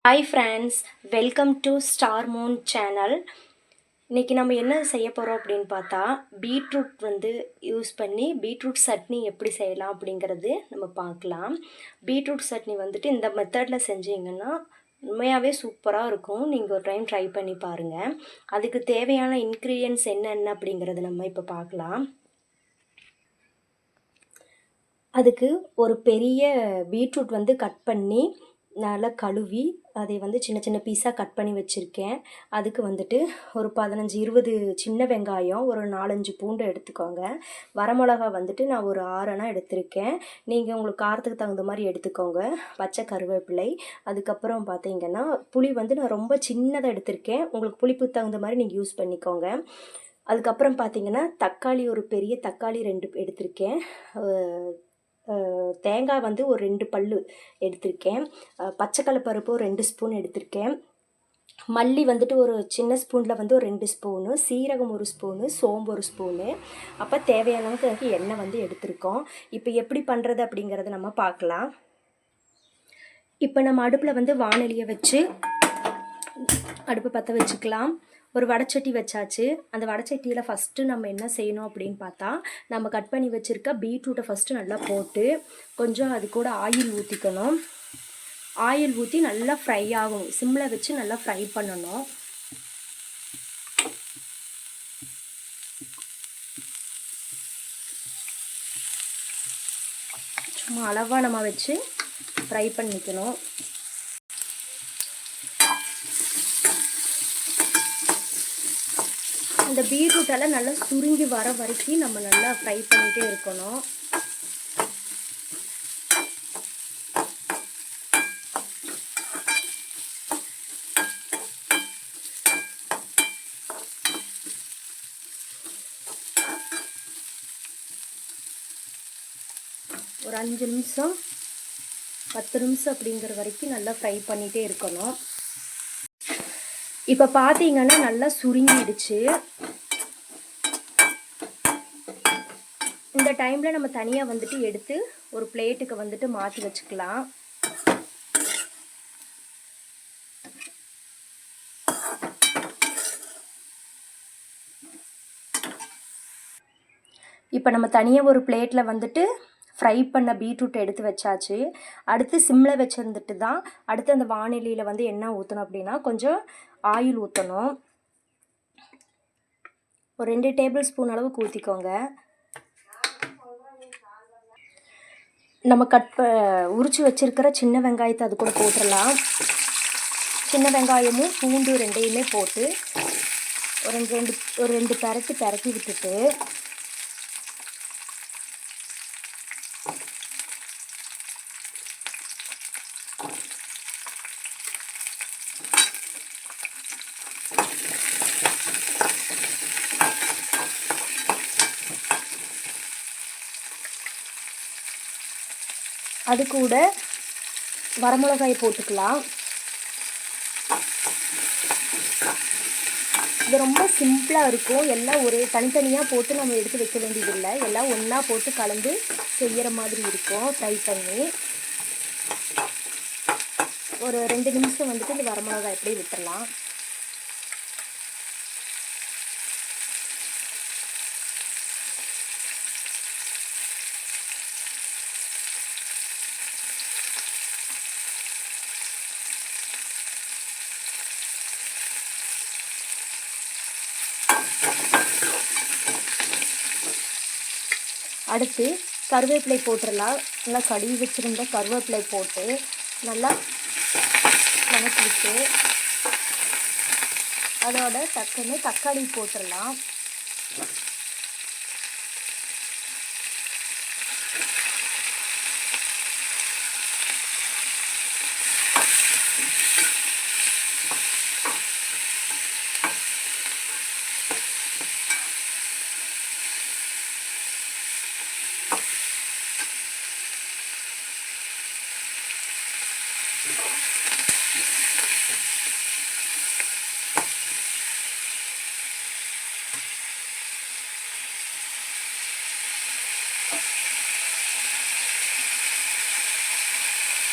Hi friends, welcome to star Moon channel. இன்றைக்கி நம்ம என்ன செய்ய போகிறோம் அப்படின்னு பார்த்தா, பீட்ரூட் யூஸ் பண்ணி பீட்ரூட் சட்னி எப்படி செய்யலாம் அப்படிங்கிறது நம்ம பார்க்கலாம். பீட்ரூட் சட்னி இந்த மெத்தடில் செஞ்சீங்கன்னா உண்மையாகவே சூப்பராக இருக்கும். நீங்கள் ஒரு டைம் ட்ரை பண்ணி பாருங்கள். அதுக்கு தேவையான இன்க்ரீடியன்ட்ஸ் என்னென்ன அப்படிங்கிறது நம்ம இப்போ பார்க்கலாம். அதுக்கு ஒரு பெரிய பீட்ரூட் கட் பண்ணி நல்லா கழுவி அதை சின்ன சின்ன பீஸாக கட் பண்ணி வச்சுருக்கேன். அதுக்கு ஒரு 15-20 சின்ன வெங்காயம், ஒரு 4-5 பூண்டு எடுத்துக்கோங்க. வரமிளகா நான் ஒரு 6 எடுத்திருக்கேன். நீங்கள் உங்களுக்கு காரத்துக்கு தகுந்த மாதிரி எடுத்துக்கோங்க. பச்சை கருவேப்பிலை, அதுக்கப்புறம் பார்த்தீங்கன்னா புளி நான் ரொம்ப சின்னதாக எடுத்திருக்கேன். உங்களுக்கு புளிப்புக்கு தகுந்த மாதிரி நீங்கள் யூஸ் பண்ணிக்கோங்க. அதுக்கப்புறம் பார்த்தீங்கன்னா தக்காளி, ஒரு பெரிய தக்காளி 2 எடுத்திருக்கேன். தேங்காய் ஒரு 2 பல் எடுத்திருக்கேன். பச்சைக்கடலை பருப்பு ஒரு 2 ஸ்பூன் எடுத்திருக்கேன். மல்லி ஒரு சின்ன ஸ்பூனில் ஒரு 2 ஸ்பூனு, சீரகம் 1 ஸ்பூனு, சோம்பு 1 ஸ்பூனு. அப்போ தேவையான அளவுக்கு எண்ணெய் எடுத்திருக்கோம். இப்போ எப்படி பண்ணுறது அப்படிங்கிறத நம்ம பார்க்கலாம். இப்போ நம்ம அடுப்பில் வாணலியை வச்சு அடுப்பு பற்ற வச்சுக்கலாம். ஒரு வடைச்சட்டி வச்சாச்சு. அந்த வடைச்சட்டியில் ஃபஸ்ட்டு நம்ம என்ன செய்யணும் அப்படின்னு பார்த்தா, நம்ம கட் பண்ணி வச்சுருக்க பீட்ரூட்டை ஃபஸ்ட்டு நல்லா போட்டு கொஞ்சம் அது கூட ஆயில் ஊற்றிக்கணும். ஆயில் ஊற்றி நல்லா ஃப்ரை ஆகும். சிம்மில் வச்சு நல்லா ஃப்ரை பண்ணணும். சும்மா அளவாக நம்ம வச்சு ஃப்ரை பண்ணிக்கணும். இந்த பீட்ரூட்டெல்லாம் நல்லா சுருங்கி வர வரைக்கும் நம்ம நல்லா ஃப்ரை பண்ணிகிட்டே இருக்கணும். ஒரு 5 நிமிஷம் 10 நிமிஷம் அப்படிங்கிற வரைக்கும் நல்லா ஃப்ரை பண்ணிகிட்டே இருக்கணும். இப்போ பார்த்தீங்கன்னா நல்லா சுருங்கிடுச்சு. இந்த டைமில் நம்ம தனியாக எடுத்து ஒரு பிளேட்டுக்கு மாற்றி வச்சுக்கலாம். இப்போ நம்ம தனியாக ஒரு பிளேட்டில் ஃப்ரை பண்ண பீட்ரூட் எடுத்து வச்சாச்சு. அடுத்து சிம்மில் வச்சுருந்துட்டு தான் அடுத்து அந்த வானிலையில் எண்ணெய் ஊற்றணும். அப்படின்னா கொஞ்சம் ஆயில் ஊற்றணும். ஒரு 2 டேபிள் ஸ்பூன் அளவுக்கு ஊற்றிக்கோங்க. நம்ம உரித்து வச்சுருக்கிற சின்ன வெங்காயத்தை அது கூட போட்டுடலாம். சின்ன வெங்காயமும் பூண்டு 2யுமே போட்டு ஒரு ரெண்டு பரட்டி விட்டுட்டு அது கூட வரமிளகாய் போட்டுக்கலாம். இது ரொம்ப சிம்பிளாக இருக்கும். எல்லாம் ஒரே தனித்தனியாக போட்டு நம்ம எடுத்து வைக்க வேண்டியதில்லை. எல்லாம் ஒன்றா போட்டு கலந்து செய்கிற மாதிரி இருக்கும். ஃப்ரை பண்ணி ஒரு 2 நிமிஷம் இந்த வரமிளகாய் அப்படியே விட்டுடலாம். அடுத்து கருவேப்பிலை போட்டுடலாம். நல்லா கழுவி வச்சுருந்த கருவேப்பிலை போட்டு நல்லா வதக்கிட்டு அதோட டக்குன்னு தக்காளி போட்டுடலாம்.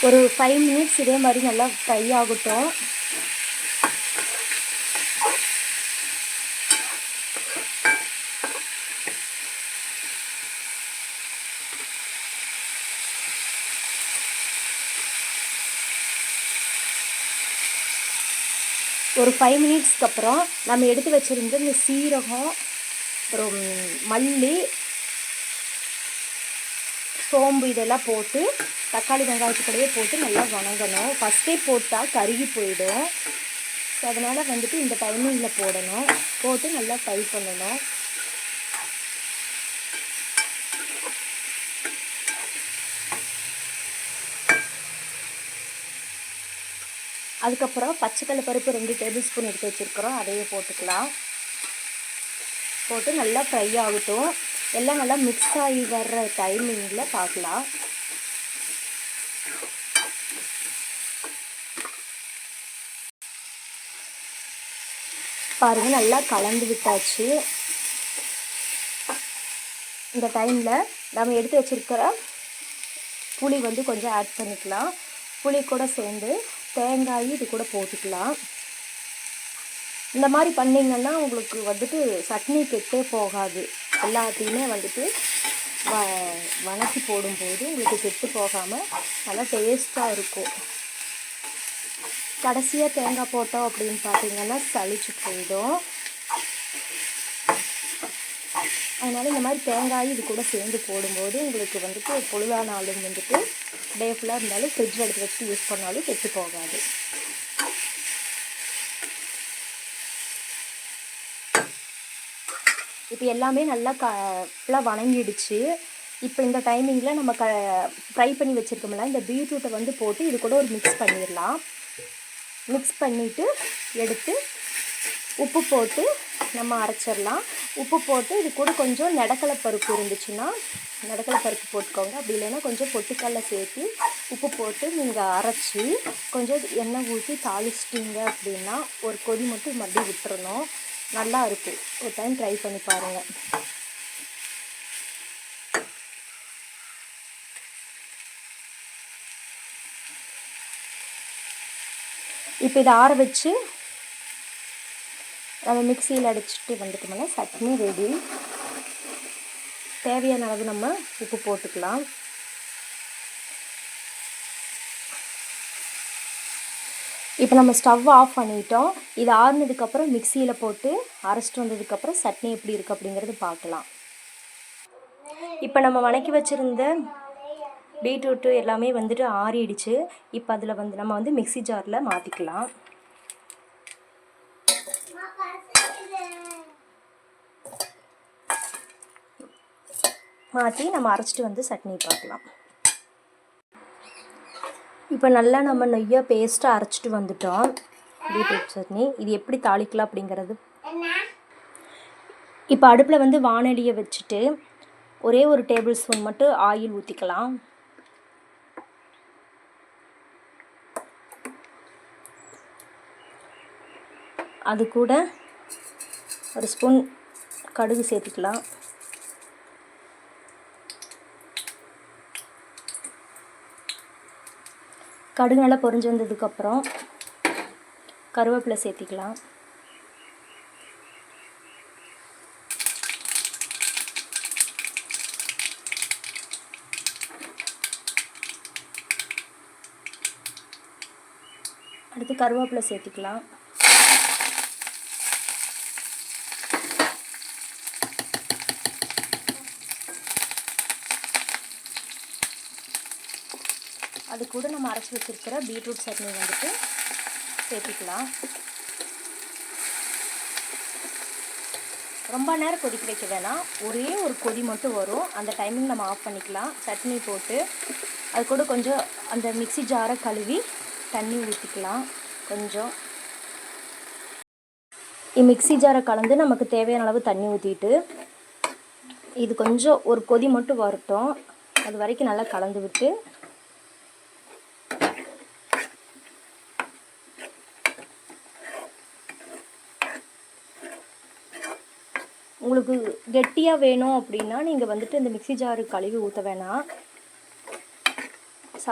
ஒரு 5 மினிட்ஸ் இதே மாதிரி நல்லா ஃப்ரை ஆகட்டும். ஒரு 5 மினிட்ஸ்க்கு அப்புறம் நம்ம எடுத்து வச்சுருந்த இந்த சீரகம், அப்புறம் மல்லி, சோம்பு இதெல்லாம் போட்டு தக்காளி வெங்காயத்துக்கூடவே போட்டு நல்லா வணங்கணும். ஃபஸ்ட்டே போட்டால் கருகி போயிடும். ஸோ அதனால் வந்துட்டு இந்த டைமிங்கில் போடணும். போட்டு நல்லா ஃப்ரை பண்ணணும். அதுக்கப்புறம் பச்சைக்கடலை பருப்பு 2 டேபிள் ஸ்பூன் எடுத்து வச்சுருக்கிறோம், அதையே போட்டுக்கலாம். போட்டு நல்லா ஃப்ரை ஆகட்டும். எல்லாம் நல்லா மிக்ஸ் ஆகி வர்ற டைமிங்கில் பார்க்கலாம். பாருங்கள், நல்லா கலந்து விட்டாச்சு. இந்த டைமில் நம்ம எடுத்து வச்சுருக்கிற புளி வந்து கொஞ்சம் ஆட் பண்ணிக்கலாம். புளி கூட சேர்ந்து தேங்காய் இது கூட போட்டுக்கலாம். இந்த மாதிரி பண்ணிங்கன்னா உங்களுக்கு வந்துட்டு சட்னி கெட்டே போகாது. எல்லாத்தையுமே வந்துட்டு வணக்கி போடும்போது உங்களுக்கு கெட்டு போகாமல் நல்லா டேஸ்ட்டாக இருக்கும். கடைசியாக தேங்காய் போட்டோம் அப்படின்னு பார்த்தீங்கன்னா சளிச்சு போயிடும். அதனால் இந்த மாதிரி தேங்காய் இது கூட சேர்ந்து போடும்போது உங்களுக்கு வந்துட்டு பொழுதானாலும் வந்துட்டு டே ஃபுல்லாக இருந்தாலும் ஃப்ரிட்ஜில் எடுத்து வச்சு யூஸ் பண்ணாலும் கெட்டு போகாது. இப்போ எல்லாமே நல்லா ஃபுல்லாக வணங்கிடுச்சு. இப்போ இந்த டைமிங்கில் நம்ம ஃப்ரை பண்ணி வச்சுருக்கோம்ல, இந்த பீட்ரூட்டை வந்து போட்டு இது கூட ஒரு மிக்ஸ் பண்ணிடலாம். மிக்ஸ் பண்ணிவிட்டு எடுத்து உப்பு போட்டு நம்ம அரைச்சிடலாம். உப்பு போட்டு இது கூட கொஞ்சம் நெடக்கடலை பருப்பு இருந்துச்சுன்னா நெடக்கடலை பருப்பு போட்டுக்கோங்க. அப்படி இல்லைன்னா கொஞ்சம் பொட்டுக்கடலை சேர்த்து உப்பு போட்டு நீங்கள் அரைச்சி கொஞ்சம் எண்ணெய் ஊற்றி தாளிச்சிட்டிங்க அப்படின்னா ஒரு கொதி மட்டும் மறுபடியும் விட்டுறணும். நல்லா இருக்கும். ஒரு டைம் ட்ரை பண்ணி பாருங்கள். இப்போ இதை ஆற வச்சு நம்ம மிக்சியில் அடிச்சுட்டு வந்துட்டோம்னா சட்னி ரெடி. தேவையான அளவு நம்ம உப்பு போட்டுக்கலாம். இப்போ நம்ம ஸ்டவ் ஆஃப் பண்ணிட்டோம். இது ஆறுனதுக்கப்புறம் மிக்சியில் போட்டு அரைச்சிட்டு வந்ததுக்கப்புறம் சட்னி எப்படி இருக்குது அப்படிங்கிறது பார்க்கலாம். இப்போ நம்ம வணக்கி வச்சுருந்த பீட்ரூட்டு எல்லாமே வந்துட்டு ஆறிடுச்சு. இப்போ அதில் வந்து நம்ம வந்து மிக்சி ஜாரில் மாற்றிக்கலாம். மாற்றி நம்ம அரைச்சிட்டு வந்து சட்னி பார்க்கலாம். இப்போ நல்லா நம்ம நெய்யாக பேஸ்ட்டாக அரைச்சிட்டு வந்துட்டோம் பீட்ரூட் சட்னி. இது எப்படி தாளிக்கலாம் அப்படிங்கிறது. இப்போ அடுப்பில் வந்து வானலியை வச்சுட்டு ஒரே ஒரு டேபிள் ஸ்பூன் மட்டும் ஆயில் ஊற்றிக்கலாம். அது கூட ஒரு ஸ்பூன் கடுகு சேர்த்துக்கலாம். கடுகு நல்லா பொரிஞ்சு வந்ததுக்கப்புறம் கருவேப்பிலை சேர்த்திக்கலாம். அடுத்து கருவேப்பிலை சேர்த்திக்கலாம். அது கூட நம்ம அரைச்சி வச்சுருக்கிற பீட்ரூட் சட்னி வந்துட்டு சேர்த்துக்கலாம். ரொம்ப நேரம் கொதிக்க வைக்க வேணாம், ஒரே ஒரு கொதி மட்டும் வரும். அந்த டைமிங் நம்ம ஆஃப் பண்ணிக்கலாம். சட்னி போட்டு அது கூட கொஞ்சம் அந்த மிக்ஸி ஜாரை கழுவி தண்ணி ஊற்றிக்கலாம். கொஞ்சம் மிக்ஸி ஜாரை கலந்து நமக்கு தேவையான அளவு தண்ணி ஊற்றிட்டு இது கொஞ்சம் ஒரு கொதி மட்டும் வரட்டும். அது வரைக்கும் நல்லா கலந்து விட்டு உங்களுக்கு கெட்டியாக வேணும் அப்படின்னா நீங்கள் வந்துட்டு இந்த மிக்ஸி ஜாரு கழுவி ஊற்ற வேணாம்.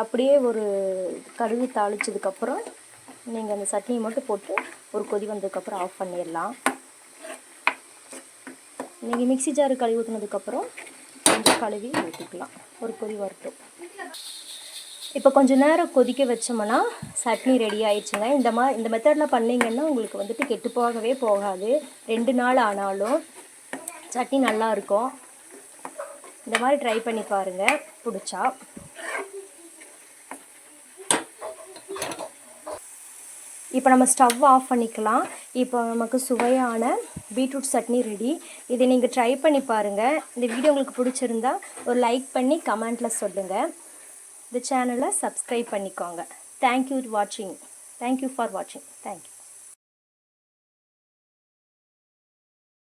அப்படியே ஒரு கடுகு தாளிச்சதுக்கப்புறம் நீங்கள் அந்த சட்னியை மட்டும் போட்டு ஒரு கொதி வந்ததுக்கப்புறம் ஆஃப் பண்ணிடலாம். நீங்கள் மிக்ஸி ஜாரு கழுவி ஊற்றினதுக்கப்புறம் கொஞ்சம் கழுவி ஊற்றிக்கலாம். ஒரு கொதி வரட்டும். இப்போ கொஞ்சம் நேரம் கொதிக்க வச்சோம்னா சட்னி ரெடி ஆயிடுச்சுங்க. இந்த மெத்தடில் பண்ணிங்கன்னா உங்களுக்கு வந்துட்டு கெட்டு போகவே போகாது. 2 நாள் ஆனாலும் சட்னி நல்லாயிருக்கும். இந்த மாதிரி ட்ரை பண்ணி பாருங்கள் பிடிச்சா. இப்போ நம்ம ஸ்டவ் ஆஃப் பண்ணிக்கலாம். இப்போ நமக்கு சுவையான பீட்ரூட் சட்னி ரெடி. இதை நீங்கள் ட்ரை பண்ணி பாருங்கள். இந்த வீடியோ உங்களுக்கு பிடிச்சிருந்தா ஒரு லைக் பண்ணி கமெண்ட்டில் சொல்லுங்கள். இந்த சேனலை சப்ஸ்கிரைப் பண்ணிக்கோங்க. தேங்க்யூ ஃபார் வாட்சிங். தேங்க்யூ.